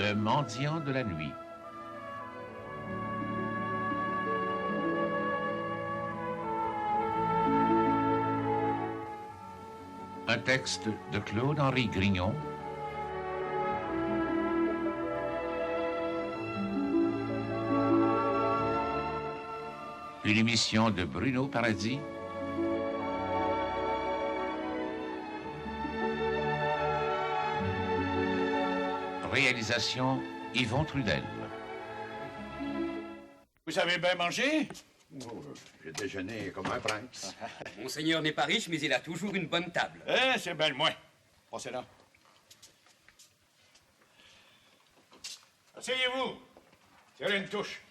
Le mendiant de la nuit. Un texte de Claude-Henri Grignon. Une émission de Bruno Paradis. Réalisation Yvon Trudel. Vous avez bien mangé? Oh, j'ai déjeuné comme un prince. Monseigneur n'est pas riche, mais il a toujours une bonne table. C'est bien le moins. Passez là. Asseyez-vous. Tirez une touche.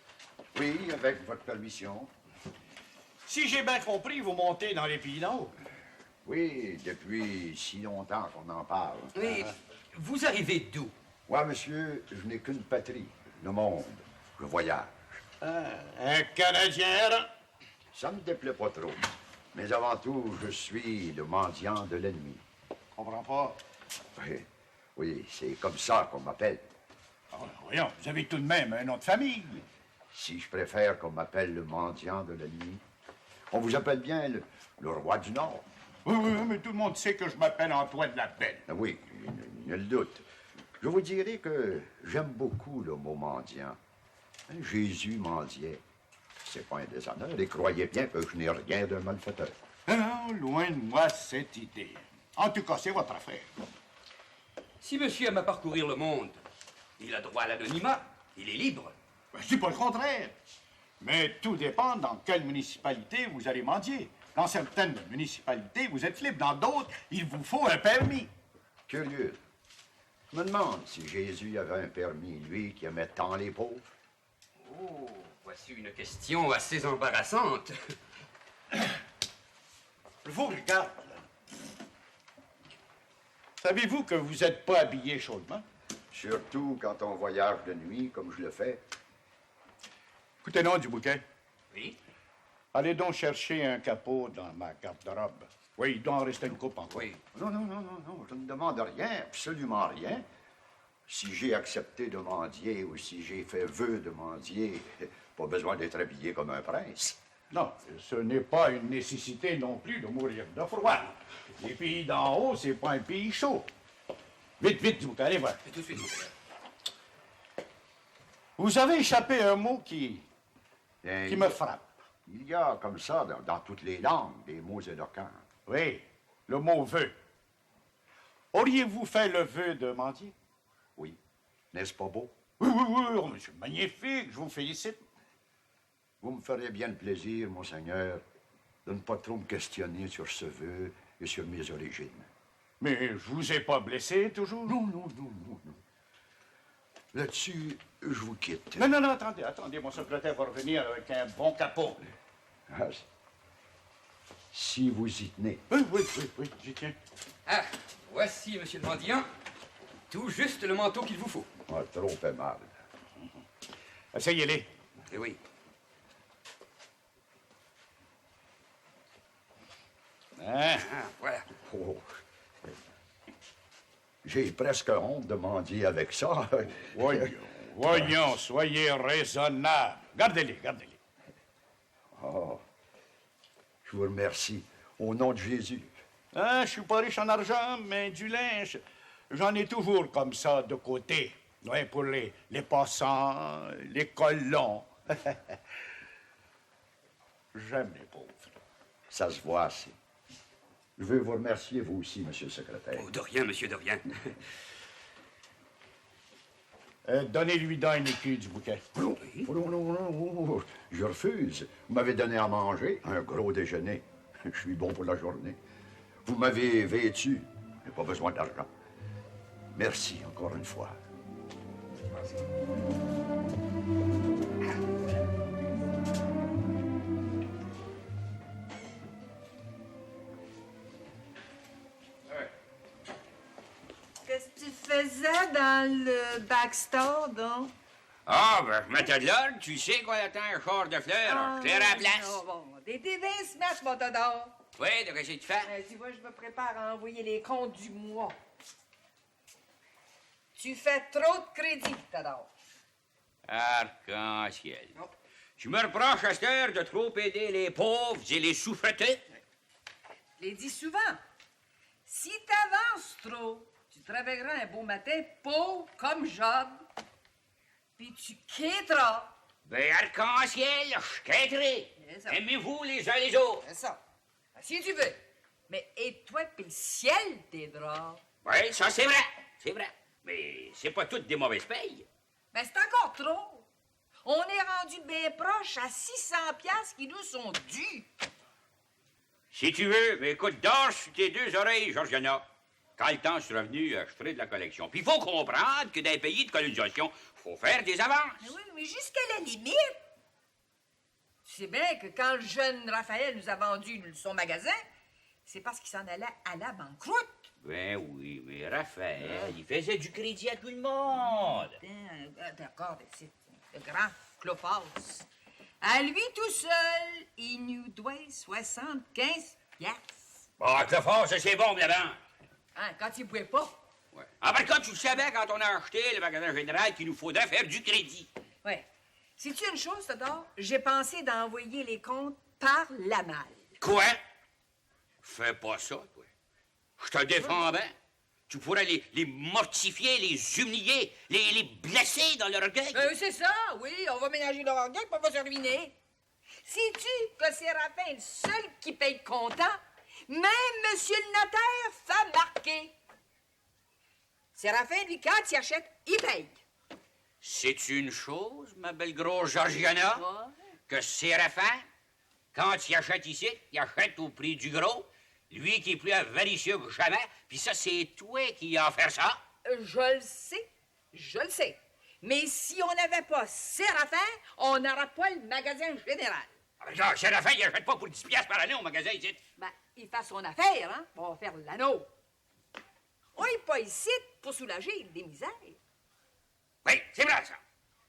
Oui, avec votre permission. Si j'ai bien compris, vous montez dans les pays d'en haut. Oui, depuis si longtemps qu'on en parle. Mais vous arrivez d'où? Moi, monsieur, je n'ai qu'une patrie, le monde. Je voyage. Un Canadien errant. Ça me déplaît pas trop. Mais avant tout, je suis le mendiant de l'ennemi. Comprends pas. Oui, c'est comme ça qu'on m'appelle. Alors, voyons, vous avez tout de même un nom de famille. Si je préfère qu'on m'appelle le mendiant de l'ennemi, on vous appelle bien le roi du Nord. Oui, mais tout le monde sait que je m'appelle Antoine de la Belle. Oui, nul doute. Je vous dirai que j'aime beaucoup le mot mendiant. Jésus mendiait. C'est pas un déshonneur, et croyez bien que je n'ai rien d'un malfaiteur. Non, loin de moi cette idée. En tout cas, c'est votre affaire. Si monsieur aime à parcourir le monde, il a droit à l'anonymat. Il est libre. Je dis pas le contraire. Mais tout dépend dans quelle municipalité vous allez mendier. Dans certaines municipalités, vous êtes libre. Dans d'autres, il vous faut un permis. Curieux. Je me demande si Jésus avait un permis, lui qui aimait tant les pauvres. Oh, voici une question assez embarrassante. Je vous regarde. Savez-vous que vous n'êtes pas habillé chaudement? Surtout quand on voyage de nuit, comme je le fais. Écoutez, non, du bouquet. Oui? Allez donc chercher un capot dans ma garde-robe. Oui, il doit en rester une coupe encore. Oui. Non, je ne demande rien, absolument rien. Si j'ai accepté de mendier ou si j'ai fait vœu de mendier, pas besoin d'être habillé comme un prince. Non, ce n'est pas une nécessité non plus de mourir de froid. Les pays d'en haut, c'est pas un pays chaud. Vite, du bouquet, allez voir. Tout de suite, monseigneur. Vous avez échappé à un mot qui me frappe. Il y a comme ça, dans toutes les langues, des mots éloquents. Oui, le mot vœu. Auriez-vous fait le vœu de mendier? Oui. N'est-ce pas beau? Oui, oh, monsieur, magnifique, je vous félicite. Vous me ferez bien le plaisir, monseigneur, de ne pas trop me questionner sur ce vœu et sur mes origines. Mais je vous ai pas blessé, toujours? Non. Là-dessus, je vous quitte. Non, attendez, mon secrétaire va revenir avec un bon capot. Ah, si vous y tenez. Oui, j'y tiens. Ah, voici, monsieur le mendiant, tout juste le manteau qu'il vous faut. Ah, trop aimable. Essayez-les. Eh oui. Hein? Ah, voilà. Oh. J'ai presque honte de mendier avec ça. Voyons, soyez raisonnable. Gardez-les. Oh. Je vous remercie. Au nom de Jésus. Hein, je suis pas riche en argent, mais du linge, j'en ai toujours comme ça de côté. Ouais, pour les passants, les colons. J'aime les pauvres. Ça se voit assez. Je veux vous remercier, vous aussi, monsieur le secrétaire. Oh, de rien, monsieur, de rien. Donnez-lui dans un écu du bouquet. Non, je refuse. Vous m'avez donné à manger, un gros déjeuner. Je suis bon pour la journée. Vous m'avez vêtu. Je n'ai pas besoin d'argent. Merci encore une fois. Qu'est-ce que tu faisais dans le backstore, donc? Ah, ben, je m'étais là, tu sais qu'on attend un char de fleurs. Claire à la place. Bon, t'es bien smart, mon Todor. Oui, de qu'est-ce que tu fais? Tu vois, je me prépare à envoyer les comptes du mois. Tu fais trop de crédit, Théodore. Arc-en-ciel. Oh. Je me reproche à cette heure de trop aider les pauvres et les souffretés. Je l'ai dit souvent. Si t'avances trop, tu te réveilleras un beau matin pauvre comme Job, puis tu quitteras. Ben, arc-en-ciel, je quitterai. C'est ça. Aimez-vous les uns les autres. C'est ça. Si tu veux. Mais aide-toi puis le ciel t'aidera. Oui, ça c'est vrai. C'est vrai. Mais c'est pas toutes des mauvaises payes. Mais c'est encore trop. On est rendu bien proche à 600 piastres qui nous sont dus. Si tu veux, mais écoute, dors sur tes deux oreilles, Georgiana. Quand le temps sera venu, je ferai de la collection. Puis il faut comprendre que dans les pays de colonisation, il faut faire des avances. Mais oui, mais jusqu'à la limite. Tu sais bien que quand le jeune Raphaël nous a vendu son magasin, c'est parce qu'il s'en allait à la banqueroute. Ben oui, mais Raphaël, il faisait du crédit à tout le monde. D'accord, c'est le grand Clopas. À lui tout seul, il nous doit 75 piastres. Bon, Clophas, ça c'est bon, là-bas. Hein, quand il ne pouvait pas. Ouais. Ah, par contre, tu le savais quand on a acheté le magasin général qu'il nous faudrait faire du crédit. Oui. Sais-tu une chose, Théodore? J'ai pensé d'envoyer les comptes par la malle. Quoi? Fais pas ça, toi. Je te défends bien. Tu pourrais les mortifier, les humilier, les blesser dans leur orgueil. C'est ça, oui. On va ménager leur orgueil, puis on va se ruiner. Sais-tu que c'est Raphaël le seul qui paye comptant? Même monsieur le notaire fait marquer. C'est Raphaël, lui, quand il achète, il paye. C'est une chose, ma belle grosse Georgiana, Ouais. que Séraphin, quand il achète ici, il achète au prix du gros. Lui qui est plus avaricieux que jamais, puis ça, c'est toi qui as fait ça. Je le sais. Mais si on n'avait pas Séraphin, on n'aurait pas le magasin général. Ah, ben, genre, Séraphin, il achète pas pour 10 piastres par année au magasin ici. Ben, il fait son affaire, hein? On va faire l'anneau. On n'est pas ici pour soulager des misères. Oui, c'est vrai, ça.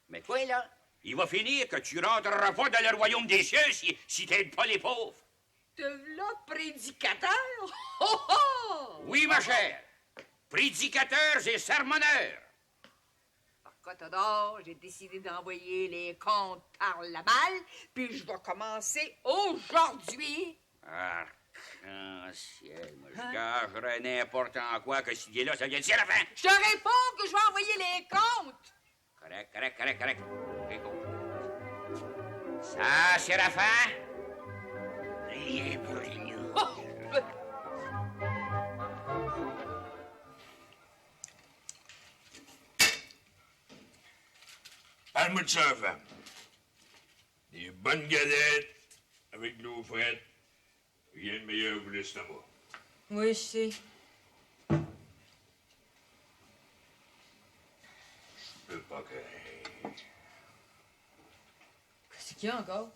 Mais toi, là, il va finir que tu rentreras pas dans le royaume des cieux si t'aides pas les pauvres. Te v'là prédicateur? Oh, oh! Oui, ma chère. Prédicateurs et sermonneurs. Par contre, Théodore, j'ai décidé d'envoyer les comptes par la malle, puis je vais commencer aujourd'hui. Arc-en-ciel, moi, je gagerais n'importe en quoi que si là, ça vient de Séraphin. Je te réponds que je vais envoyer les comptes. Correct. OK, go. Ça, Séraphin? Rien pour rien. Parle-moi de ça, femme. Des bonnes galettes avec de l'eau frette. Rien de meilleur pour l'estomac. Oui, je sais. Je peux pas créer. Qu'est-ce qu'il y a encore?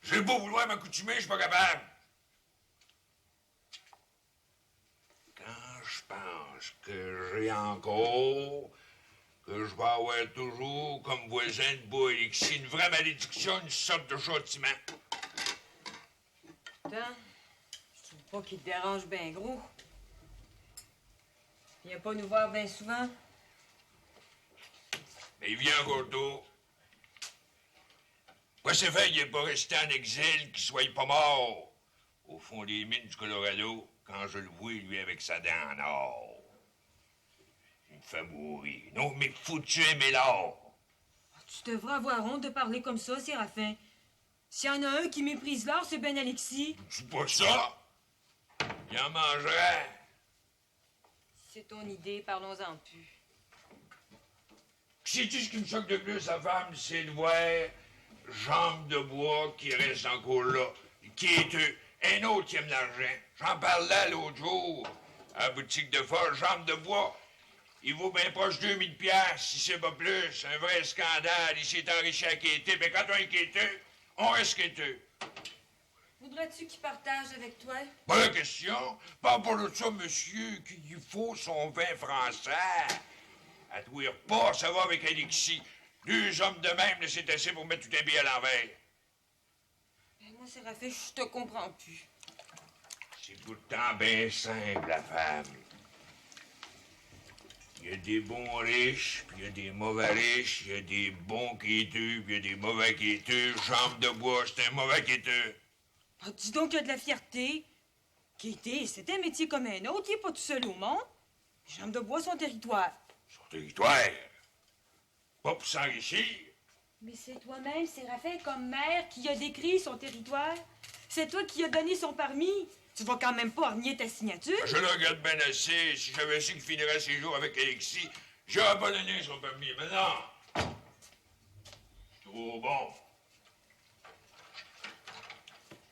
J'ai beau vouloir m'accoutumer, je suis pas capable. Quand je pense que j'ai encore, que je vais avoir toujours comme voisin de bois Alexis, une vraie malédiction, une sorte de châtiment. Attends, je trouve pas qu'il te dérange bien gros. Il vient pas nous voir bien souvent. Mais il vient encore tôt. Quoi c'est fait, il est pas resté en exil, qu'il soit pas mort. Au fond des mines du Colorado, quand je le vois, lui, avec sa dent en or. Il me fait mourir. Non, mais foutu un mélange. Tu devrais avoir honte de parler comme ça, Séraphin. S'il y en a un qui méprise l'art, c'est Ben Alexis. C'est pas ça. Il en mangerait. C'est ton idée, parlons-en plus. Sais-tu ce qui me choque de plus, sa femme, c'est de voir Jambe de bois qui reste encore là, qui est un autre qui aime l'argent. J'en parlais l'autre jour à la boutique de forge. Jambe de bois, il vaut bien proche 2000 piastres, si c'est pas plus. Un vrai scandale. Il s'est enrichi à quêter. Mais quand on est quêteux, on reste quêteux. Voudrais-tu qu'il partage avec toi? Pas la question. Pas pour ça, monsieur, qu'il faut son vin français. À tous les repas, ça va avec Alexis. Deux hommes de même, c'est assez pour mettre tout un billet à l'envers. Ben, moi, Séraphin, je te comprends plus. C'est pourtant bien simple, la femme. Il y a des bons riches, puis il y a des mauvais riches, il y a des bons quêteux, puis il y a des mauvais quêteux. Jambe de bois, c'est un mauvais quêteux. Ah, dis donc qu'il y a de la fierté. Quêter, c'est un métier comme un autre. Il n'est pas tout seul au monde. Les jambes de bois, son territoire. Son territoire. Pas pour s'enrichir. Mais c'est toi-même, Séraphin, comme maire, qui a décrit son territoire. C'est toi qui as donné son permis. Tu vas quand même pas renier ta signature. Je le regarde bien assez. Si j'avais su qu'il finirait ses jours avec Alexis, j'aurais pas donné son permis. Mais non! Trop bon.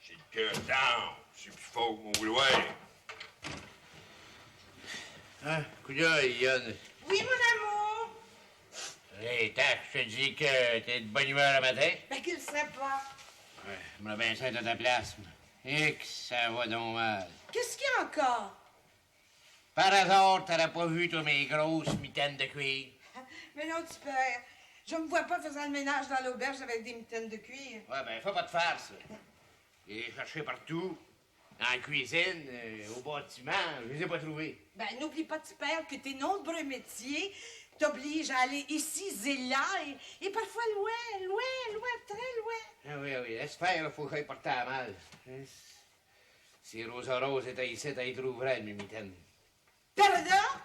J'ai le cœur down. C'est plus fort que mon vouloir. Hein? Coup d'œil, Yann. Oui, mon amour. Hey, tac, je te dis que t'es de bonne humeur le matin. Ben, qu'il serait pas. Ouais, je me bien à ta place. Et que ça va donc mal. Qu'est-ce qu'il y a encore? Par hasard, t'aurais pas vu, toi, mes grosses mitaines de cuir? Mais non, tu père. Je me vois pas faisant le ménage dans l'auberge avec des mitaines de cuir. Ouais, ben, faut pas te faire, ça. J'ai cherché partout. Dans la cuisine, au bâtiment, je les ai pas trouvés. Ben, n'oublie pas, tu père, que tes nombreux métiers t'obligent à aller ici et là et parfois loin, loin, loin, très loin. Ah oui, laisse faire, il faut que j'aille porter à mal. Si Rosa Rose était ici, t'as y trouverais, mes mitaines. Pardon?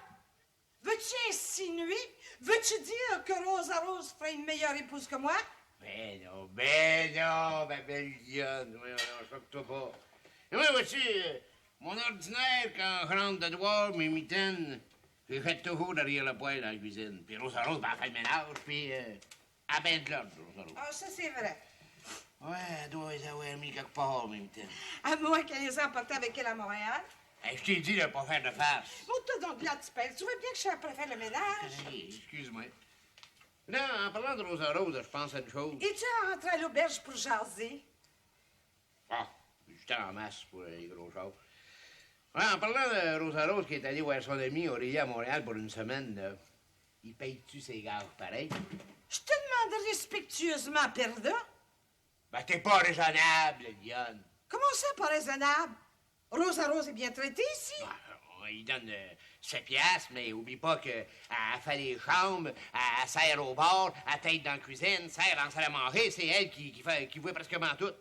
Veux-tu insinuer? Veux-tu dire que Rosa Rose ferait une meilleure épouse que moi? Ben non, ma belle Lionne. Oui, non, choque-toi pas. Et moi, vois-tu, mon ordinaire, quand je rentre de devoir, mes mitaines, j'ai fait toujours derrière le poêle dans la cuisine. Puis Rosa Rose, ben, elle fait le ménage, puis à ben de l'ordre, Rosa Rose. Ah, ça, c'est vrai. Ouais, elle doit les avoir mis quelque part, mes mitaines. À moins qu'elle les ait emportés avec elle à Montréal. Hey, je t'ai dit de pas faire de farce. Monte-toi donc là, tu père. Tu vois bien que je suis après faire le ménage. Hey, excuse-moi. Non, en parlant de Rosa Rose, je pense à une chose. Es-tu rentré à l'auberge pour jaser? Ah, j'étais en masse pour les gros chars. Ouais, en parlant de Rosa Rose qui est allée voir son ami Aurélie à Montréal pour une semaine, il paye-tu ses gages pareil? Je te demande respectueusement pardon. Ben, t'es pas raisonnable, Dionne. Comment ça, pas raisonnable? Rosa Rose est bien traitée ici. Ben, on lui donne 7 piastres, mais oublie pas qu'elle fait les chambres, elle sert au bar, elle t'aide dans la cuisine, sert dans la salle à manger, c'est elle qui voit presquement tout.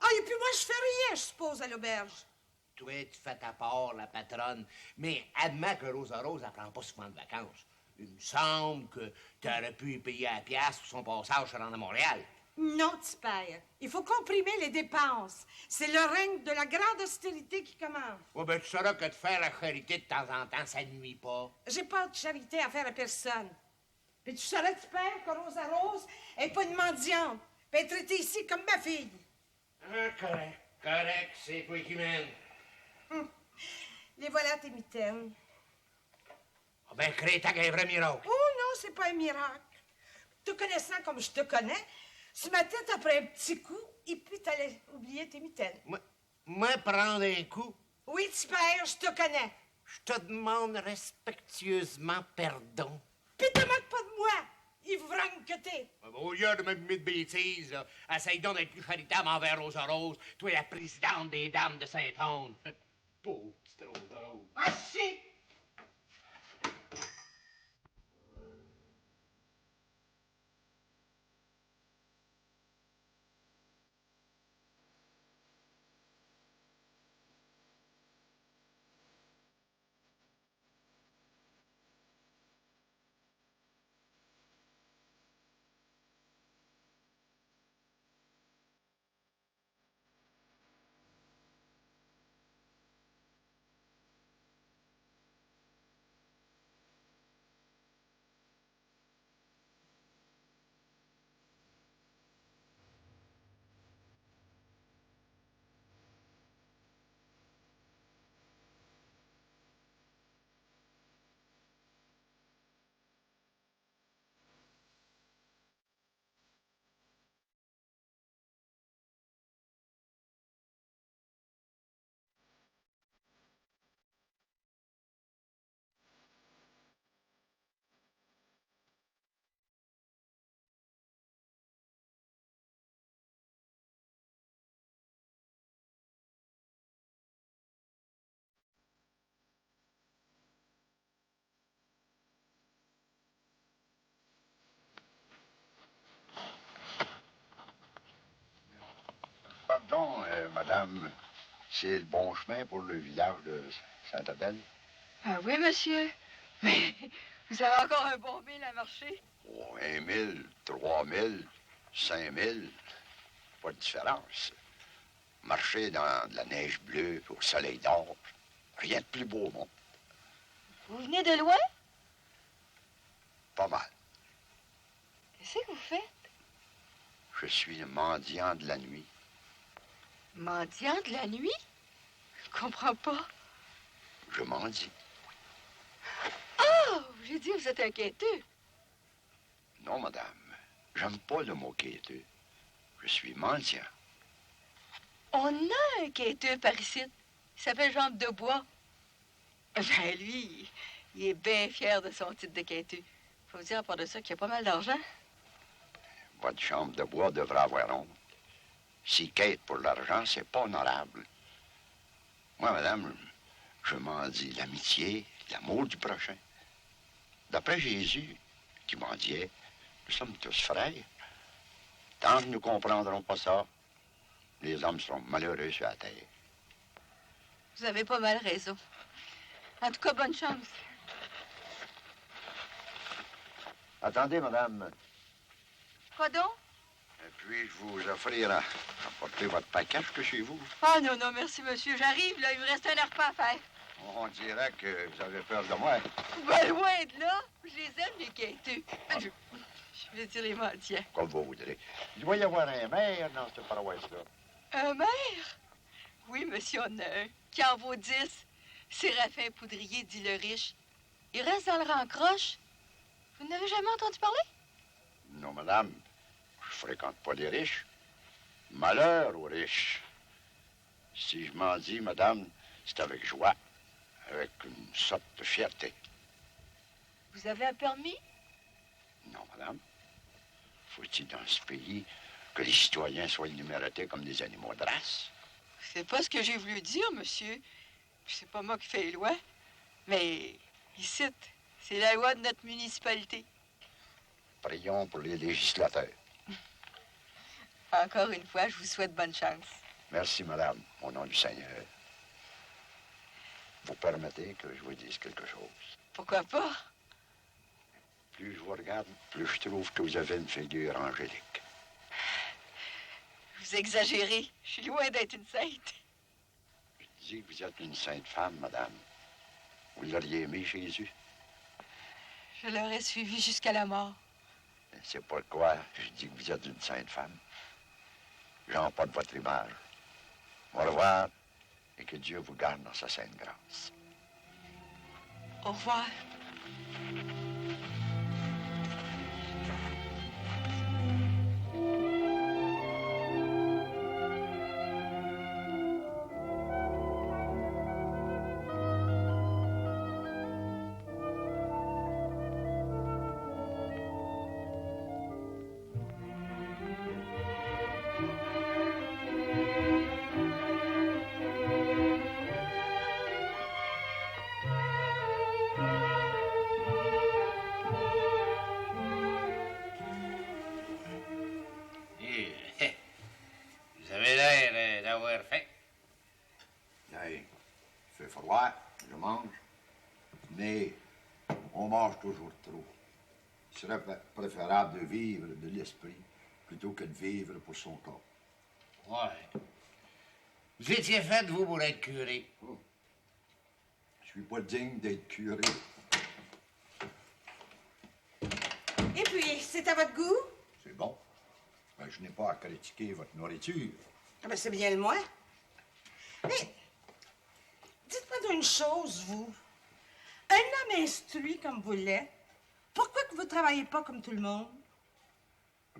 Ah, et puis moi, je fais rien, je suppose, à l'auberge. Toi, tu fais ta part, la patronne, mais admets que Rosa Rose, elle prend pas souvent de vacances. Il me semble que t'aurais pu y payer à la pièce pour son passage à Montréal. Non, tu pères. Il faut comprimer les dépenses. C'est le règne de la grande austérité qui commence. Ouais, ben, tu sauras que de faire la charité de temps en temps, ça nuit pas. J'ai pas de charité à faire à personne. Puis tu saurais, tu père, que Rosa Rose est pas une mendiante. Puis elle est traitée ici comme ma fille. Ah, correct, c'est toi qui mène. Les voilà tes mitaines. Ah, ben, Crétac est un vrai miracle. Oh non, c'est pas un miracle. Te connaissant comme je te connais, ce matin, t'as un petit coup et puis t'allais oublier tes mitaines. Moi, prendre un coup, Oui, tu père, je te connais. je te demande respectueusement pardon. Puis te moque pas de moi, ivrogne que t'es. Ah, ben, au lieu de me mettre de bêtises, là, essaye donc d'être plus charitable envers Rosa Rose, toi, la présidente des Dames de Saint-Anne. Pauvre petite Rosa Rose. Ah, si! madame, c'est le bon chemin pour le village de Sainte-Adèle? Ah oui, monsieur. Mais vous avez encore un bon mille à marcher. Oh, 1 000, 3 000, 5 000, pas de différence. Marcher dans de la neige bleue, au soleil d'or, rien de plus beau au monde. Vous venez de loin? Pas mal. Qu'est-ce que vous faites? Je suis le mendiant de la nuit. Mendiant de la nuit? Je comprends pas. Je mendie. Oh, j'ai dit vous êtes un quêteux. Non, madame, j'aime pas le mot quêteux. Je suis mendiant. On a un quêteux par ici. Il s'appelle Jambe de Bois. Ben, lui, il est bien fier de son titre de quêteux. Faut dire à part de ça qu'il a pas mal d'argent. Votre chambre de bois devrait avoir honte. Si quête pour l'argent, c'est pas honorable. Moi, madame, je mendie l'amitié, l'amour du prochain. D'après Jésus, qui mendiait, nous sommes tous frères. Tant que nous ne comprendrons pas ça, les hommes seront malheureux sur la terre. Vous avez pas mal raison. En tout cas, bonne chance. Attendez, madame. Quoi donc? Puis-je vous offrir à apporter votre paquet jusque chez vous? Ah non, non, merci, monsieur. J'arrive, là. Il me reste un repas à faire. On dirait que vous avez peur de moi. Ben, loin de là. Je les aime, les quêteux. Je vais dire les mendiants. Comme vous voudrez. Il doit y avoir un maire dans cette paroisse-là. Un maire? Oui, monsieur, on a un. Qui en vaut 10. Séraphin Poudrier, dit le riche. Il reste dans le rang croche. Vous n'avez jamais entendu parler? Non, madame. Je fréquente pas les riches. Malheur aux riches. Si je m'en dis, madame, c'est avec joie, avec une sorte de fierté. Vous avez un permis? Non, madame. Faut-il dans ce pays que les citoyens soient numérotés comme des animaux de race? C'est pas ce que j'ai voulu dire, monsieur. C'est pas moi qui fais les lois. Mais ici, c'est la loi de notre municipalité. Prions pour les législateurs. Encore une fois, je vous souhaite bonne chance. Merci, madame, au nom du Seigneur. Vous permettez que je vous dise quelque chose? Pourquoi pas? Plus je vous regarde, plus je trouve que vous avez une figure angélique. Vous exagérez. Je suis loin d'être une sainte. Je dis que vous êtes une sainte femme, madame. Vous l'auriez aimé, Jésus? Je l'aurais suivi jusqu'à la mort. C'est pourquoi je dis que vous êtes une sainte femme. J'emporte votre image. Au revoir, et que Dieu vous garde dans sa sainte grâce. Au revoir. Vous avez l'air d'avoir faim. Hey, il fait froid, je mange, mais on mange toujours trop. Il serait préférable de vivre de l'esprit plutôt que de vivre pour son corps. Ouais. Vous étiez fait, vous, pour être curé. Oh. Je suis pas digne d'être curé. Et puis, c'est à votre goût? C'est bon. Ben, je n'ai pas à critiquer votre nourriture. Ah ben, c'est bien le moins. Mais, dites-moi d'une chose, vous. Un homme instruit comme vous l'êtes, pourquoi que vous ne travaillez pas comme tout le monde?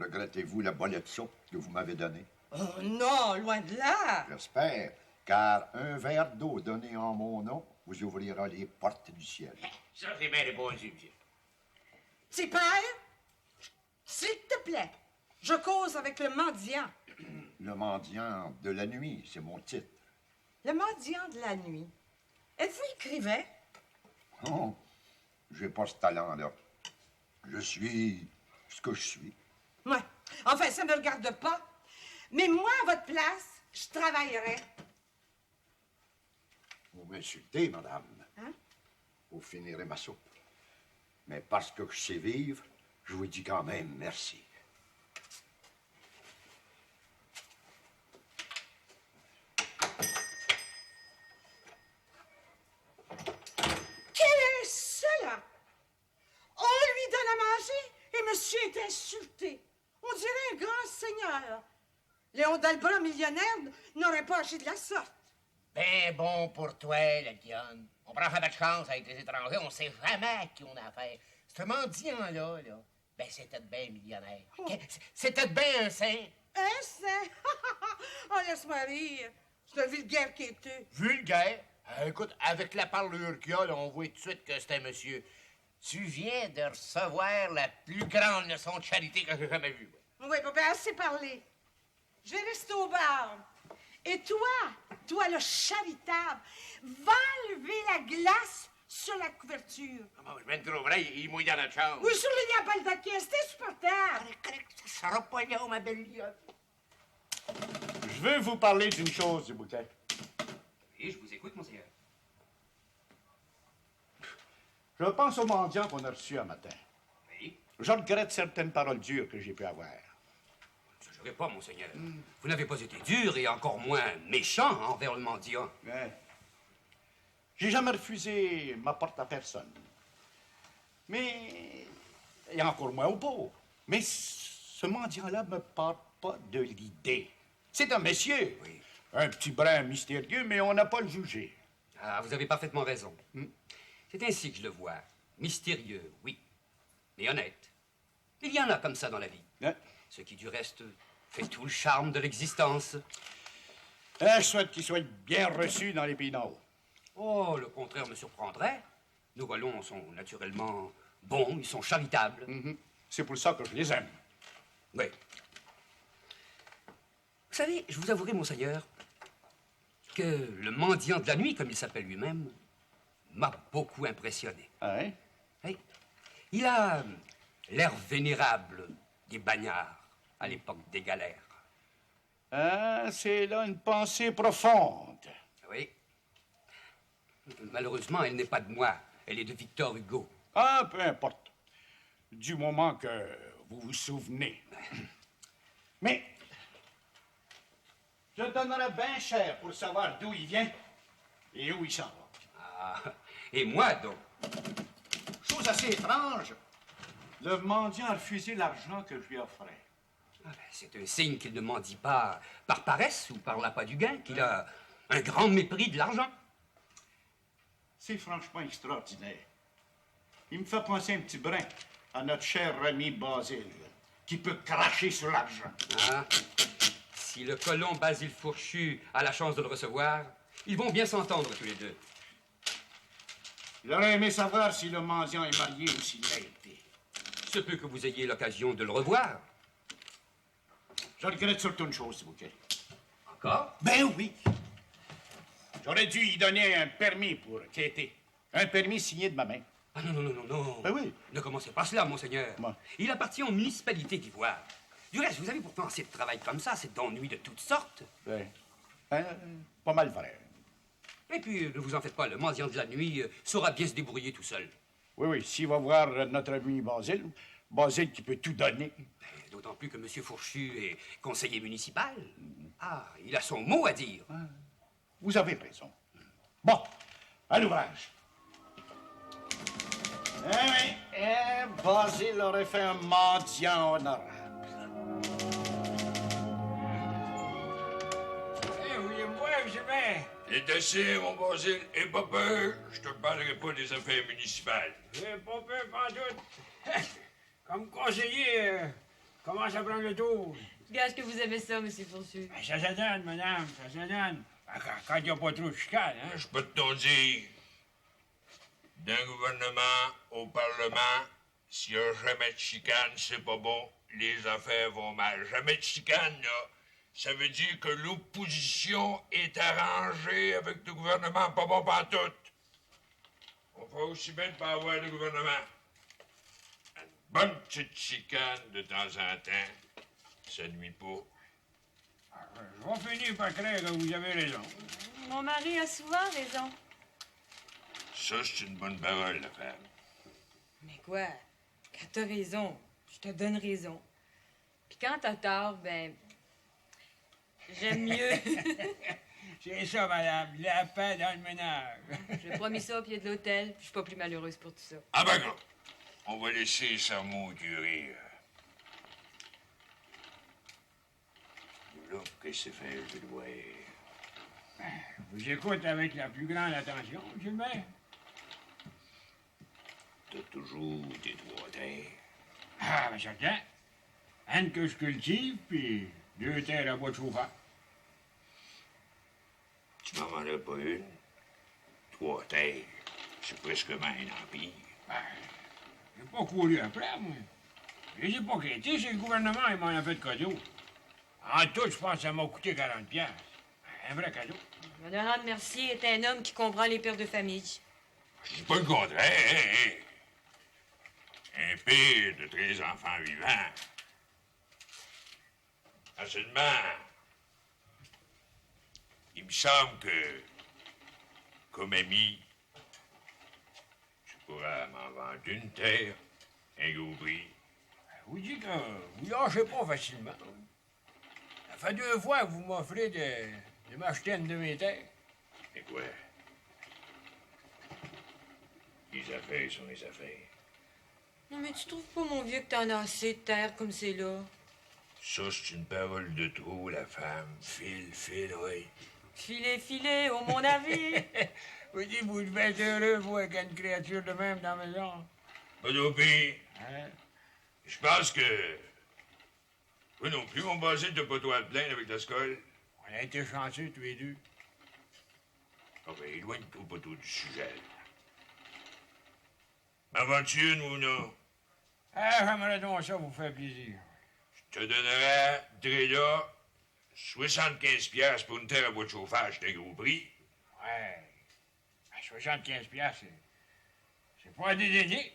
Regrettez-vous la bolette de soupe que vous m'avez donnée? Oh non, loin de là. J'espère, car un verre d'eau donné en mon nom vous ouvrira les portes du ciel. Ça, c'est bien répondu, monsieur. Petit père, s'il te plaît, je cause avec le mendiant. Le mendiant de la nuit, c'est mon titre. Le mendiant de la nuit. Êtes-vous écrivain? Oh, j'ai pas ce talent-là. Je suis ce que je suis. Ouais. Enfin, ça ne me regarde pas. Mais moi, à votre place, je travaillerai. Vous m'insultez, madame. Hein? Vous finirez ma soupe. Mais parce que je sais vivre, je vous dis quand même merci. Quel est cela? On lui donne à manger et monsieur est insulté. On dirait un grand seigneur. Léon d'Albret, millionnaire, n'aurait pas agi de la sorte. Ben bon pour toi, la Dionne. On prend jamais de chance avec les étrangers, on sait jamais à qui on a affaire. Ce mendiant-là, ben c'était bien millionnaire. C'était bien un saint. Un saint? Oh, laisse-moi rire. C'est un vulgaire quêteux. Vulgaire? Écoute, avec la parlure qu'il a, là, on voit tout de suite que c'est un monsieur. Tu viens de recevoir la plus grande leçon de charité que j'ai jamais vue. Oui, papa, assez parlé. Je vais rester au bar. Et toi le charitable, va lever la glace sur la couverture. Je viens de rouvrir, il mouille dans notre chambre. Oui, sur le lit à baldaquin, c'est insupportable. Ça sera pas long, ma belle Lionne. Je veux vous parler d'une chose, du bouquet. Oui, je vous écoute, monseigneur. Je pense au mendiant qu'on a reçu un matin. Oui. Je regrette certaines paroles dures que j'ai pu avoir. Ne exagérez pas, monseigneur. Vous n'avez pas été dur et encore moins méchant envers le mendiant. Ouais. J'ai jamais refusé ma porte à personne. Mais... et encore moins aux pauvres. Mais ce mendiant-là me part pas de l'idée. C'est un monsieur. Oui. Un petit brin mystérieux, mais on n'a pas le jugé. Ah, vous avez parfaitement raison. C'est ainsi que je le vois. Mystérieux, oui, mais honnête. Il y en a comme ça dans la vie. Hein? Ce qui, du reste, fait tout le charme de l'existence. Je souhaite qu'il soit bien reçu dans les pays d'en haut. Oh, le contraire me surprendrait. Nos Wallons sont naturellement bons, ils sont charitables. C'est pour ça que je les aime. Oui. Vous savez, je vous avouerai, monseigneur, que le mendiant de la nuit, comme il s'appelle lui-même, m'a beaucoup impressionné. Ah, hein? Oui. Il a l'air vénérable des bagnards à l'époque des galères. Ah, c'est là une pensée profonde. Oui. Malheureusement, elle n'est pas de moi. Elle est de Victor Hugo. Ah, peu importe. Du moment que vous vous souvenez. Mais je donnerais bien cher pour savoir d'où il vient et où il s'en va. Ah, et moi, donc? Chose assez étrange, le mendiant a refusé l'argent que je lui offrais. Ah, ben, c'est un signe qu'il ne mendie pas par paresse ou par l'appât du gain, qu'il a un grand mépris de l'argent. C'est franchement extraordinaire. Il me fait penser un petit brin à notre cher ami Basile, qui peut cracher sur l'argent. Ah, si le colon Basile Fourchu a la chance de le recevoir, ils vont bien s'entendre tous les deux. Il aurait aimé savoir si le mendiant est marié ou s'il l'a été. Se peut que vous ayez l'occasion de le revoir. Je regrette surtout une chose, s'il vous plaît. Encore? Ben oui. J'aurais dû y donner un permis pour quêter. Un permis signé de ma main. Ah non, non, non, non, non. Ben oui. Ne commencez pas cela, monseigneur. Moi. Il appartient aux municipalités d'Ivoire. Du reste, vous avez pourtant assez de travail comme ça, c'est d'ennuis de toutes sortes. Ben, pas mal vrai. Et puis, ne vous en faites pas, le mendiant de la nuit saura bien se débrouiller tout seul. Oui, oui, s'il va voir notre ami Basile, Basile qui peut tout donner. D'autant plus que M. Fourchu est conseiller municipal. Ah, il a son mot à dire. Vous avez raison. Bon, à l'ouvrage. Eh oui, Basile aurait fait un mendiant honorable. Et assez, mon Basile, et pas peur, je te parlerai pas des affaires municipales. J'ai pas peur, pas doute. Comme conseiller, commence à prendre le tour. Est-ce que vous aimez ça, M. Fourchu? Ben, ça se donne, madame, ça se donne. Quand il n'y a pas trop de chicane, hein? Je peux te dire, d'un gouvernement au Parlement, s'il n'y a jamais de chicane, c'est pas bon. Les affaires vont mal. Jamais de chicane, là. Ça veut dire que l'opposition est arrangée avec le gouvernement, pas bon pantoute. On fera aussi bien de pas avoir de gouvernement. Une bonne petite chicane de temps en temps, ça nuit pas. Je vais finir par croire que vous avez raison. Mon mari a souvent raison. Ça, c'est une bonne parole, la femme. Mais quoi? Quand t'as raison, je te donne raison. Puis quand t'as tort, ben... j'aime mieux. C'est ça, madame, la paix dans le ménage. J'ai promis ça au pied de l'hôtel, puis je suis pas plus malheureuse pour tout ça. Ah ben non. On va laisser ça mot durer. Là, qu'est-ce que c'est fait, je dois... Je vous écoute avec la plus grande attention, monsieur le maire. T'as toujours tes droits terres. Ah, ben certain. Une que je cultive, puis 2 terres à bois de chauffage. Tu m'en vendras pas une. 3 terres. C'est presque un empire. Ben, j'ai pas couru après, moi. Je les ai pas quittés, c'est le gouvernement qui m'en a fait cadeau. En tout, je pense que ça m'a coûté 40 piastres. Un vrai cadeau. Honorable Mercier est un homme qui comprend les pères de famille. Je dis pas le contraire, hein. Un père de 13 enfants vivants. Ah, seulement, il me semble que, comme ami, tu pourras m'en vendre une terre, un gros prix. Vous dites que vous lâchez pas facilement. Ça fait 2 fois que vous m'offrez de m'acheter une de mes terres. Et quoi? Les affaires sont les affaires. Non, mais tu trouves pas, mon vieux, que t'en as assez de terre comme c'est là? Ça, c'est une parole de trop, la femme. File, oui. Filez, oh mon avis! Vous dites, vous devez être heureux, vous, avec une créature de même dans la maison. Pas de pire. Hein? Je pense que... Toi non plus, mon basile, t'as pas toi à te plaindre avec la scole. On a été chanceux, tous les deux. Ah ben, éloigne-toi pas tout du sujet. M'aventure une ou non? Ah, j'aimerais donc ça vous faire plaisir. Je te donnerai, là, 75 piastres pour une terre à bois de chauffage, c'est un gros prix. Ouais. À 75 piastres, c'est pas à dédaigner.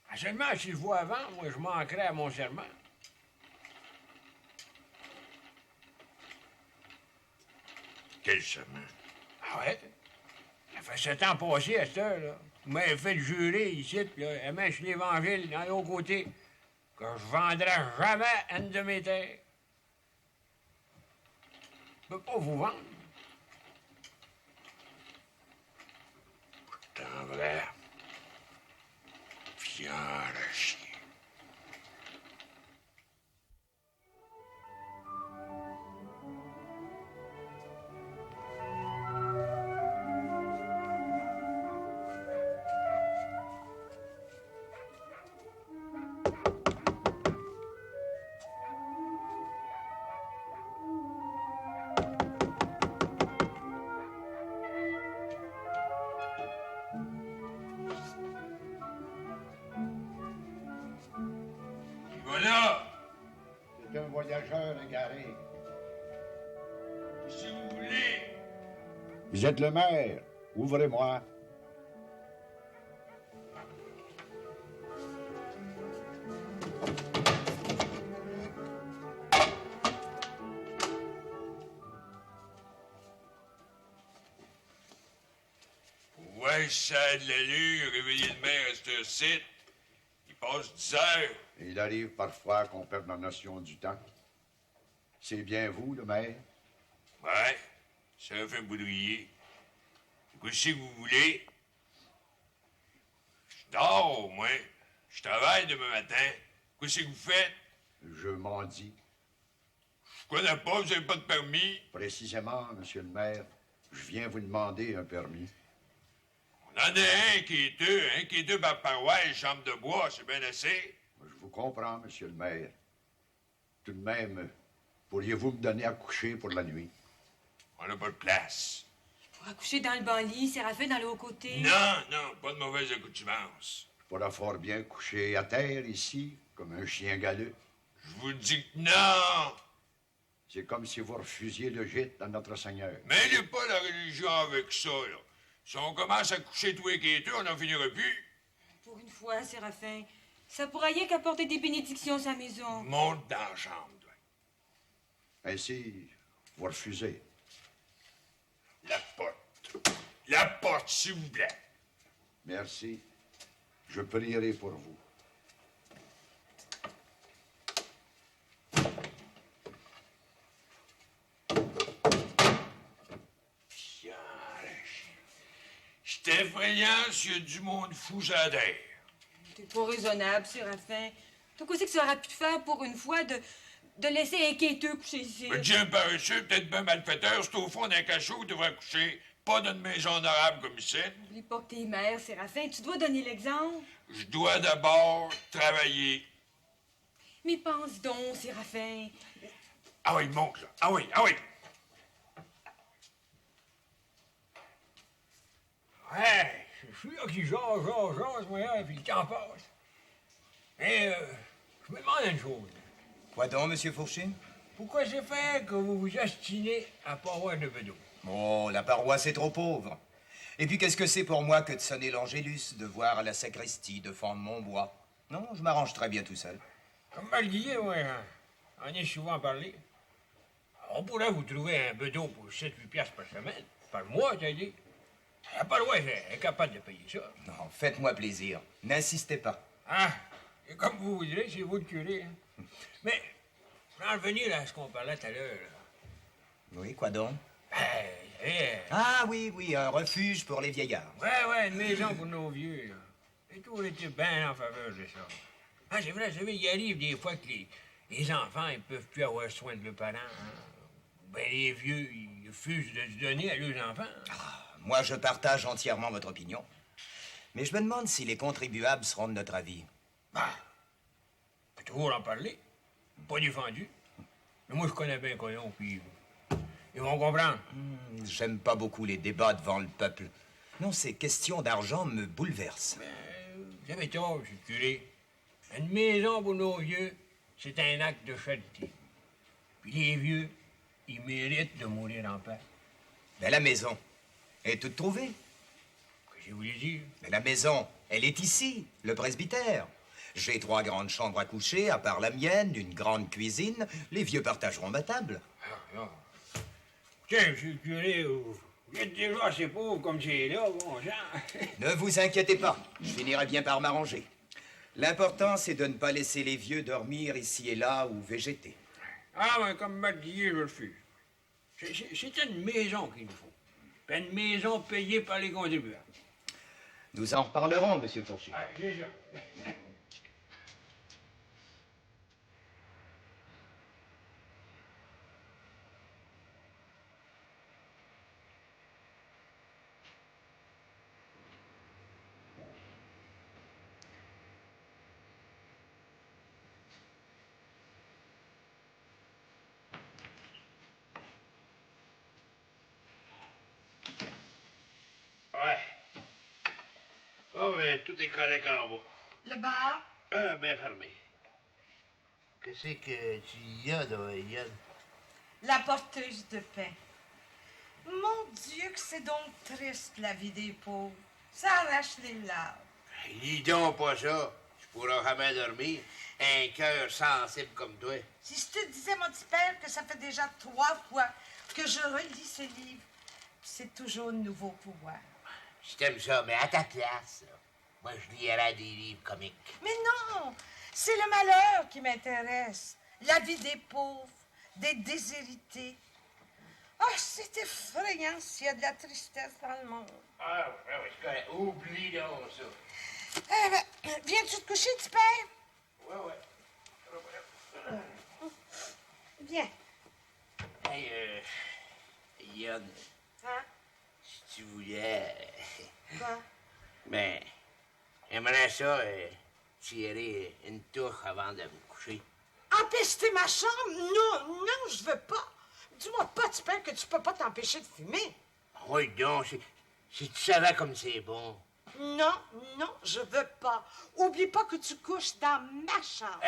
Ah, seulement, si je vois avant, moi, je manquerais à mon serment. Quel serment? Ah ouais? Ça fait 7 ans passés à cette heure-là. Vous m'avez fait jurer ici, là, à mèche l'Évangile, dans l'autre côté, que je vendrais jamais une de mes terres. Je peux pas vous vendre. T'en vrai. Fier à chier. Voilà! C'est un voyageur égaré. Si vous voulez. Vous êtes le maire. Ouvrez-moi. Ouais, ça a de l'allure, réveiller le maire à cette site. Il passe 10 heures. Il arrive parfois qu'on perde la notion du temps. C'est bien vous, le maire? Ouais, ça a fait boudrier. Qu'est-ce que vous voulez? Je dors, moi. Je travaille demain matin. Qu'est-ce que vous faites? Je m'en dis. Je connais pas, vous n'avez pas de permis. Précisément, monsieur le maire, je viens vous demander un permis. On en a un qui est deux par paroisse, chambre de bois, c'est bien assez. Je vous comprends, monsieur le maire. Tout de même, pourriez-vous me donner à coucher pour la nuit? On n'a pas de place. Pour accoucher dans le banlieue, Séraphin dans le haut côté. Non, pas de mauvaise accoutumance. Je pourrais fort bien coucher à terre ici, comme un chien galeux. Je vous dis que non! C'est comme si vous refusiez le gîte à notre Seigneur. Mêlez pas la religion avec ça, là. Si on commence à coucher tous les quêteux, on n'en finira plus. Pour une fois, Séraphin, ça pourra rien qu'apporter des bénédictions à sa maison. Monte dans la chambre, toi. Ainsi, Vous refusez. La porte. La porte, s'il vous plaît. Merci. Je prierai pour vous. C'est effrayant s'il y a du monde fou sur la terre. T'es pas raisonnable, Séraphin. T'as quoi c'est que ça aurait pu te faire pour une fois de laisser un quêteux coucher ici? Dis un paresseux, peut-être bien malfaiteur, c'est au fond d'un cachot où devrait coucher, pas dans une maison honorable comme ici. N'oublie pas que t'es mère, Séraphin. Tu dois donner l'exemple. Je dois d'abord travailler. Mais pense donc, Séraphin. Ah oui, monte, là. Ah oui, ah oui. Ouais, je suis là qui jase, moi, là, puis le temps passe. Mais, je me demande une chose. Quoi donc, Monsieur Fourchet? Pourquoi c'est fait que vous vous ostinez à pas avoir de bedeau? Oh, la paroisse est trop pauvre. Et puis, qu'est-ce que c'est pour moi que de sonner l'Angélus, de voir à la sacristie, de fendre mon bois? Non, je m'arrange très bien tout seul. Comme Malguillet, ouais, hein. On est souvent parlé. On pourrait vous trouver un bedeau pour 7-8 piastres par semaine. Par mois, t'as dit. La paroisse est capable de payer ça. Non, faites-moi plaisir. N'insistez pas. Ah, et comme vous voudrez, c'est vous le curé. Hein. Mais, pour en revenir à ce qu'on parlait tout à l'heure, là. Oui, quoi donc? Ben, Ah oui, un refuge pour les vieillards. Ouais, une maison pour nos vieux, là. J'ai toujours été bien en faveur de ça. Ah, c'est vrai, vous savez, il arrive des fois que les enfants, ils peuvent plus avoir soin de leurs parents. Hein. Ben, les vieux, ils refusent de se donner à leurs enfants. Moi, je partage entièrement votre opinion. Mais je me demande si les contribuables seront de notre avis. Bah, on peut toujours en parler. Pas défendu. Mais moi, je connais bien Coyon, puis ils vont comprendre. J'aime pas beaucoup les débats devant le peuple. Non, ces questions d'argent me bouleversent. Vous avez tort, monsieur le curé. Une maison pour nos vieux, c'est un acte de charité. Puis les vieux, ils méritent de mourir en paix. Mais la maison est toute trouvée. Qu'est-ce que je voulais dire? Mais la maison, elle est ici, le presbytère. J'ai 3 grandes chambres à coucher, à part la mienne, une grande cuisine. Les vieux partageront ma table. Non. Tiens, monsieur le curé, vous êtes déjà assez pauvre comme c'est là, bon sang. Ne vous inquiétez pas, je finirai bien par m'arranger. L'important, c'est de ne pas laisser les vieux dormir ici et là ou végéter. Ah, ben, comme Malguillet, je refuse. C'est une maison qu'il nous faut. Puis une maison payée par les contribuables. Nous en reparlerons, monsieur Fourchet. Ah, c'est ça. Ouais. Oh, ben, tout est correct en bas. Le bar? Ah, bien fermé. Qu'est-ce que tu y as, là, Yann? La porteuse de pain. Mon Dieu, que c'est donc triste, la vie des pauvres. Ça arrache les larmes. Dis donc pas ça. Tu pourras jamais dormir. Un cœur sensible comme toi. Si je te disais, mon petit père, que ça fait déjà 3 fois que je relis ce livre, c'est toujours de nouveaux pouvoirs. Je t'aime ça, mais à ta place, là, moi, je lirais des livres comiques. Mais non, c'est le malheur qui m'intéresse. La vie des pauvres, des déshérités. Ah, c'est effrayant s'il y a de la tristesse dans le monde. Ah, oui, c'est correct. Oublie donc ça. Eh ben, viens-tu te coucher, petit père? Ouais. Viens. Hey, Yann, Hein? si tu voulais... Quoi? Ben, j'aimerais ça tirer une touche avant de me coucher. Empester ma chambre? Non, je veux pas. Dis-moi pas, petit père, que tu peux pas t'empêcher de fumer. Oui, donc, si tu savais comme c'est bon. Non, je veux pas. Oublie pas que tu couches dans ma chambre.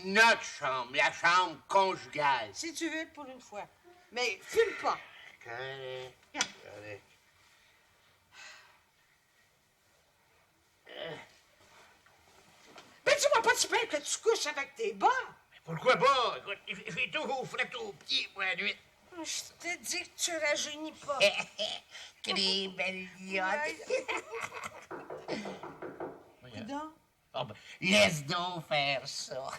Notre chambre, la chambre conjugale. Si tu veux, pour une fois. Mais fume pas. Correct. Viens. Correct. Mais dis-moi pas, petit père, que tu couches avec tes bas. Pourquoi pas? Écoute, il fait toujours frais aux pieds pour la nuit. Je te dis que tu rajeunis pas. Quelle belle lionne. Coudonc. Oh, ben, laisse donc faire ça.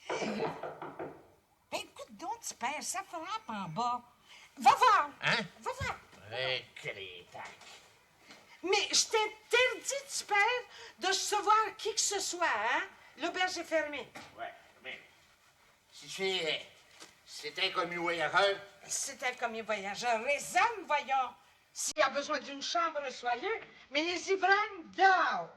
Ben, écoute donc, tu perds, ça frappe en bas. Va voir. Hein? Va voir. Crétac. Mais je t'interdis, tu perds, de recevoir qui que ce soit, hein? L'auberge est fermée. Ouais, mais si c'est un commis voyageur. C'est un commis voyageur. Raisonne, voyons. S'il a besoin d'une chambre, soyeux, mais les ivrognes, dehors.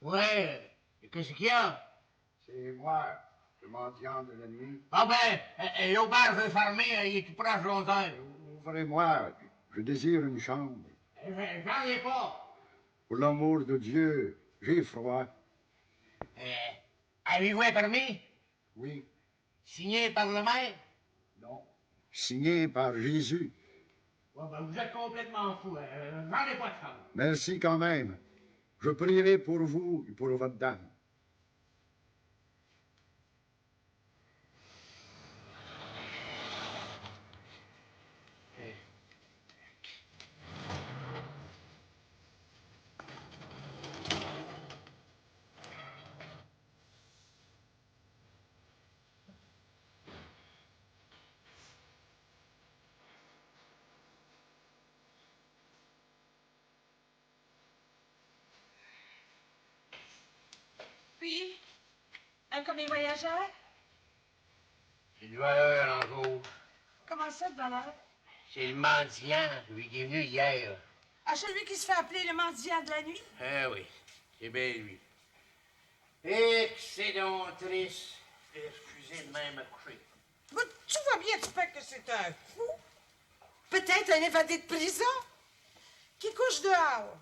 Ouais, qu'est-ce qu'il y a? C'est moi, le mendiant de la nuit. Ah ben, l'auberge est fermée, il est tout proche de 11 heures. Ouvrez-moi, je désire une chambre. J'en ai pas. Pour l'amour de Dieu, j'ai froid. Avez-vous un permis? Oui. Signé par le maire? Non. Signé par Jésus. Ouais, ben, vous êtes complètement fou. J'en ai pas de chambre. Merci quand même. Je prierai pour vous et pour votre dame. Oui? Un commis voyageur? C'est le voleur encore. Comment ça, de valeur? C'est le mendiant, lui qui est venu hier. Ah, celui qui se fait appeler le mendiant de la nuit? Ah oui, c'est bien lui. Excellent triste de refuser de même à coucher. Mais tu vois bien, tu que c'est un fou. Peut-être un évadé de prison qui couche dehors.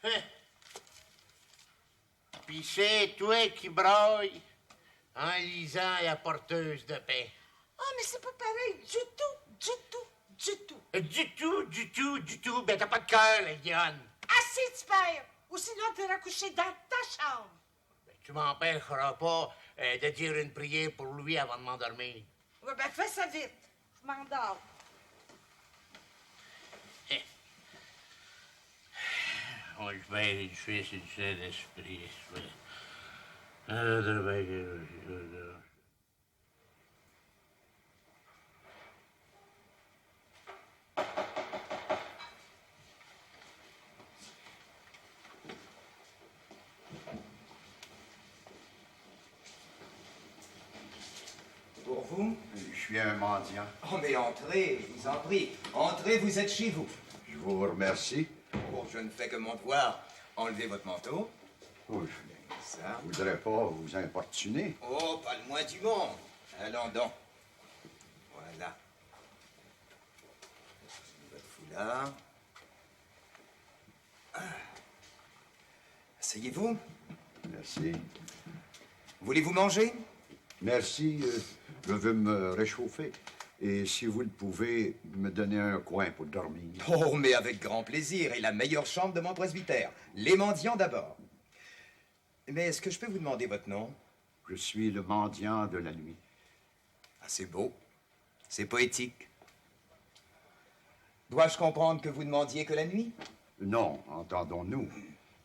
Hein? Puis c'est toi qui braille en lisant la porteuse de paix. Ah, mais c'est pas pareil du tout, du tout, du tout. Du tout. Ben, t'as pas de cœur, la lionne. Assez, tu perds, ou sinon t'iras coucher dans ta chambre. Ben, tu m'empêcheras pas de dire une prière pour lui avant de m'endormir. Ouais, ben fais ça vite. Je m'endors. On le fait du Fils et du Saint-Esprit. Pour vous? Je suis un mendiant. Oh, mais entrez, je vous en prie. Entrez, vous êtes chez vous. Je vous remercie. Oh, je ne fais que mon devoir. Enlevez votre manteau. Oh, Ça. je ne voudrais pas vous importuner. Oh, pas le moins du monde. Allons donc. Voilà. Votre foulard. Ah. Asseyez-vous. Merci. Voulez-vous manger? Merci. Je veux me réchauffer. Et si vous le pouvez, me donner un coin pour dormir. Oh, mais avec grand plaisir. Et la meilleure chambre de mon presbytère. Les mendiants d'abord. Mais est-ce que je peux vous demander votre nom? Je suis le mendiant de la nuit. Ah, c'est beau. C'est poétique. Dois-je comprendre que vous ne mendiez que la nuit? Non, entendons-nous.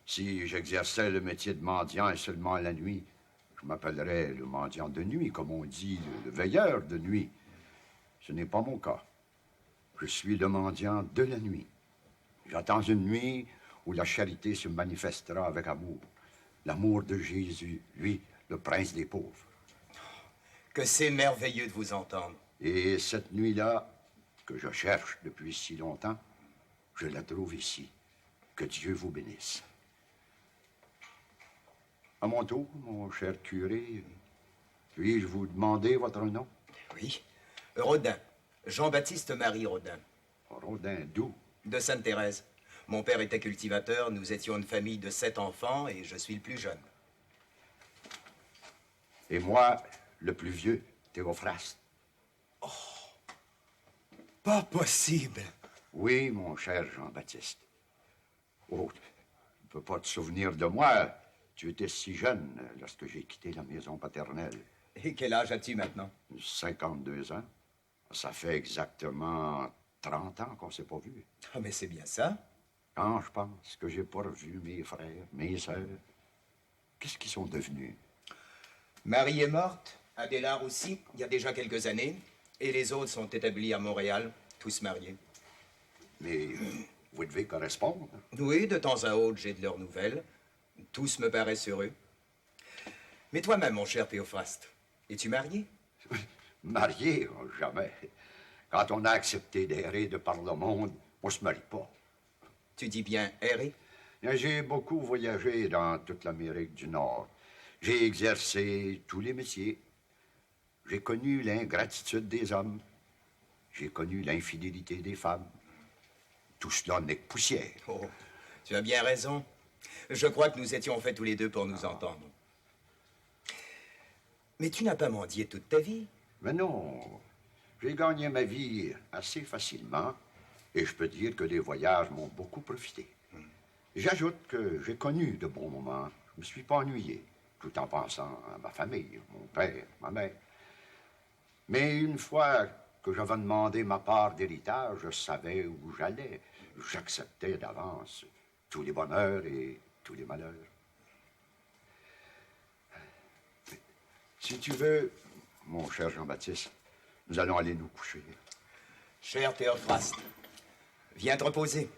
Si j'exerçais le métier de mendiant et seulement la nuit, je m'appellerais le mendiant de nuit, comme on dit, le veilleur de nuit. Ce n'est pas mon cas. Je suis le mendiant de la nuit. J'attends une nuit où la charité se manifestera avec amour. L'amour de Jésus, lui, le prince des pauvres. Que c'est merveilleux de vous entendre. Et cette nuit-là, que je cherche depuis si longtemps, je la trouve ici. Que Dieu vous bénisse. À mon tour, mon cher curé, puis-je vous demander votre nom? Oui. Rodin. Jean-Baptiste Marie Rodin. Rodin, d'où? De Sainte-Thérèse. Mon père était cultivateur, nous étions une famille de 7 enfants et je suis le plus jeune. Et moi, le plus vieux, Théophraste. Pas possible. Oui, mon cher Jean-Baptiste. Oh, tu ne peux pas te souvenir de moi. Tu étais si jeune lorsque j'ai quitté la maison paternelle. Et quel âge as-tu maintenant? 52 ans. Ça fait exactement 30 ans qu'on ne s'est pas vus. Ah, mais c'est bien ça. Quand je pense que j'ai pas revu mes frères, mes sœurs, qu'est-ce qu'ils sont devenus? Marie est morte, Adélard aussi, il y a déjà quelques années, et les autres sont établis à Montréal, tous mariés. Mais vous devez correspondre. Oui, de temps à autre, j'ai de leurs nouvelles. Tous me paraissent heureux. Mais toi-même, mon cher Théophraste, es-tu marié? Marié? Oh, jamais. Quand on a accepté d'errer de par le monde, on se marie pas. Tu dis bien errer? J'ai beaucoup voyagé dans toute l'Amérique du Nord. J'ai exercé tous les métiers. J'ai connu l'ingratitude des hommes. J'ai connu l'infidélité des femmes. Tout cela n'est que poussière. Oh, tu as bien raison. Je crois que nous étions faits tous les deux pour nous entendre. Mais tu n'as pas mendié toute ta vie. Mais non. J'ai gagné ma vie assez facilement. Et je peux dire que les voyages m'ont beaucoup profité. J'ajoute que j'ai connu de bons moments. Je ne me suis pas ennuyé, tout en pensant à ma famille, mon père, ma mère. Mais une fois que j'avais demandé ma part d'héritage, je savais où j'allais. J'acceptais d'avance tous les bonheurs et tous les malheurs. Si tu veux, mon cher Jean-Baptiste, nous allons aller nous coucher. Cher Théophraste, viens te reposer.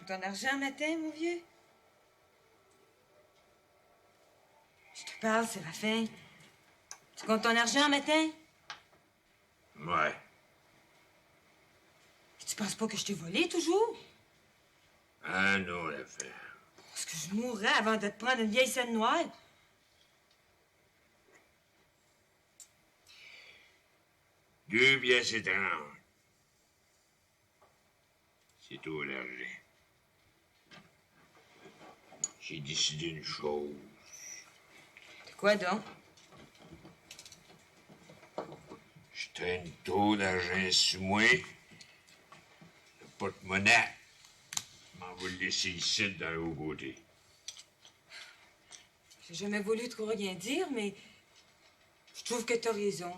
Ton argent matin, mon vieux? Je te parle, Séraphin. Tu comptes ton argent matin? Ouais. Tu penses pas que je t'ai volé toujours? Ah non, l'affaire. Est-ce que je mourrais avant de te prendre une vieille scène noire? Deux pièces étranges. C'est tout l'argent. J'ai décidé une chose. De quoi donc? Je traîne trop d'argent sur moi. Le porte-monnaie. M'en va le laisser ici, dans le haut côté. J'ai jamais voulu trop rien dire, mais je trouve que t'as raison.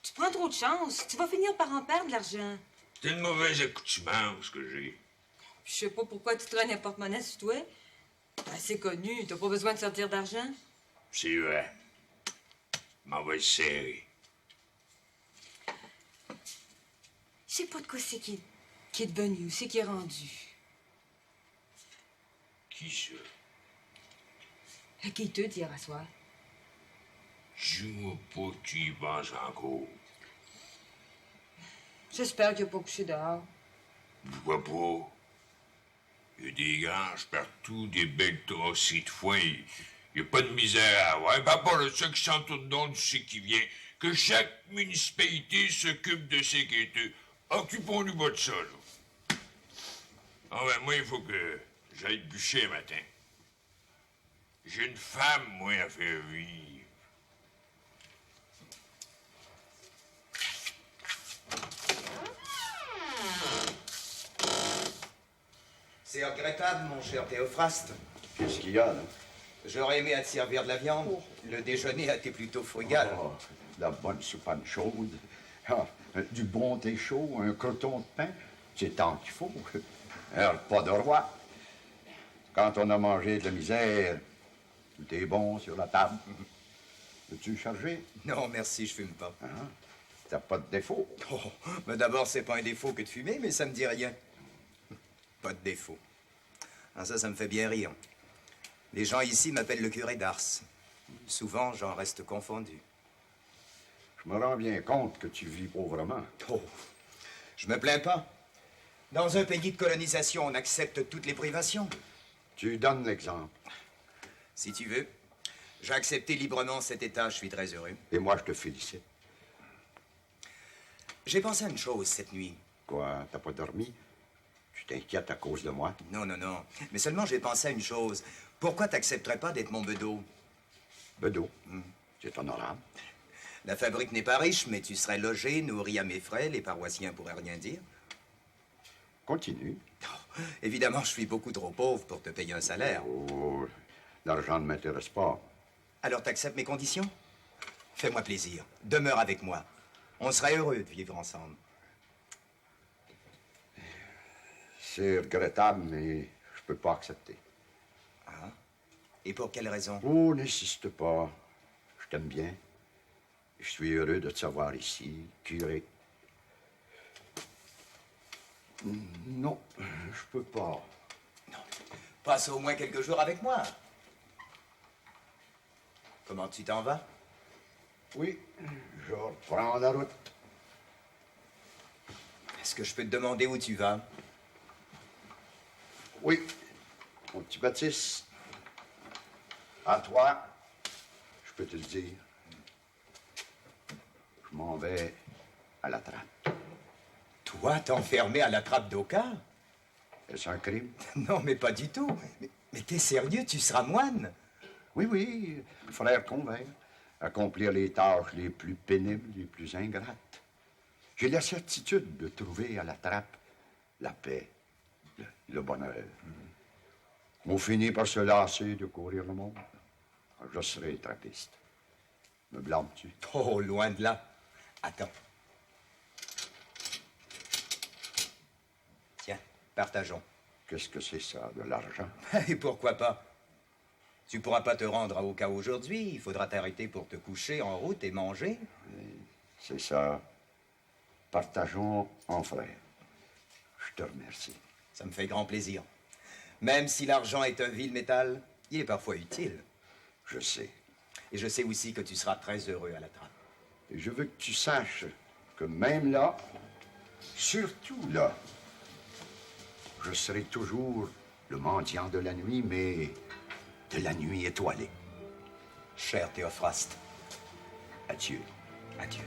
Tu prends trop de chance. Tu vas finir par en perdre de l'argent. C'est une mauvaise accoutumance que j'ai. Je sais pas pourquoi tu traînes un porte-monnaie sur toi. T'es assez connu. T'as pas besoin de sortir d'argent. C'est vrai. M'en va le serrer. Je sais pas de quoi c'est qui est devenu, c'est qui est rendu. Qui ça? À qui te dire à soir? Dis-moi pas que tu y penses encore. J'espère qu'il a pas couché dehors. Pourquoi pas? Il y a des granges partout, des belles trosseries de foin. Il n'y a pas de misère à avoir. Par rapport à ça qui s'entoure donc, tu sais qui vient. Que chaque municipalité s'occupe de ses quêteux. Occupons-nous pas de ça, là. Ah ben, moi, il faut que j'aille bûcher un matin. J'ai une femme, moi, à faire vivre. C'est regrettable, mon cher Théophraste. Qu'est-ce qu'il y a, là? J'aurais aimé à te servir de la viande. Le déjeuner a été plutôt frugal. Oh, la bonne soupane chaude. Ah, du bon thé chaud, un croton de pain. C'est tant qu'il faut. Un repas de roi. Quand on a mangé de la misère, tout est bon sur la table. Veux-tu charger? Non, merci, je fume pas. Ah, t'as pas de défaut. Oh, mais d'abord, c'est pas un défaut que de fumer, mais ça me dit rien. Pas de défaut. Ah, ça me fait bien rire. Les gens ici m'appellent le curé d'Ars. Souvent, j'en reste confondu. Je me rends bien compte que tu vis pauvrement. Oh, je me plains pas. Dans un pays de colonisation, on accepte toutes les privations. Tu donnes l'exemple. Si tu veux. J'ai accepté librement cet état, je suis très heureux. Et moi, je te félicite. J'ai pensé à une chose cette nuit. Quoi, t'as pas dormi? Tu t'inquiètes à cause de moi? Non, non, non. Mais seulement j'ai pensé à une chose. Pourquoi t'accepterais pas d'être mon bedeau? Bedeau? C'est honorable. La fabrique n'est pas riche, mais tu serais logé, nourri à mes frais, les paroissiens pourraient rien dire. Continue. Oh, évidemment, je suis beaucoup trop pauvre pour te payer un salaire. Oh, l'argent ne m'intéresse pas. Alors t'acceptes mes conditions? Fais-moi plaisir. Demeure avec moi. On serait heureux de vivre ensemble. C'est regrettable, mais je peux pas accepter. Ah? Et pour quelle raison? Oh, n'insiste pas. Je t'aime bien. Je suis heureux de te savoir ici, curé. Non, je peux pas. Non. Passe au moins quelques jours avec moi. Comment tu t'en vas? Oui, je reprends la route. Est-ce que je peux te demander où tu vas? Oui, mon petit Baptiste. À toi, je peux te le dire. Je m'en vais à la trappe. Toi, t'enfermer à la trappe d'Oka? Est-ce un crime? Non, mais pas du tout. Mais t'es sérieux, tu seras moine? Oui, oui, frère convert. Accomplir les tâches les plus pénibles, les plus ingrates. J'ai la certitude de trouver à la trappe la paix, le bonheur. On finit par se lasser de courir le monde. Je serai trappiste. Me blâmes-tu? Oh, loin de là. Attends. Tiens, partageons. Qu'est-ce que c'est ça, de l'argent? Et pourquoi pas? Tu pourras pas te rendre à Oka aujourd'hui. Il faudra t'arrêter pour te coucher en route et manger. C'est ça. Partageons en frères. Je te remercie. Ça me fait grand plaisir. Même si l'argent est un vil métal, il est parfois utile. Je sais. Et je sais aussi que tu seras très heureux à la trappe. Et je veux que tu saches que même là, surtout là, je serai toujours le mendiant de la nuit, mais de la nuit étoilée. Cher Théophraste, adieu. Adieu.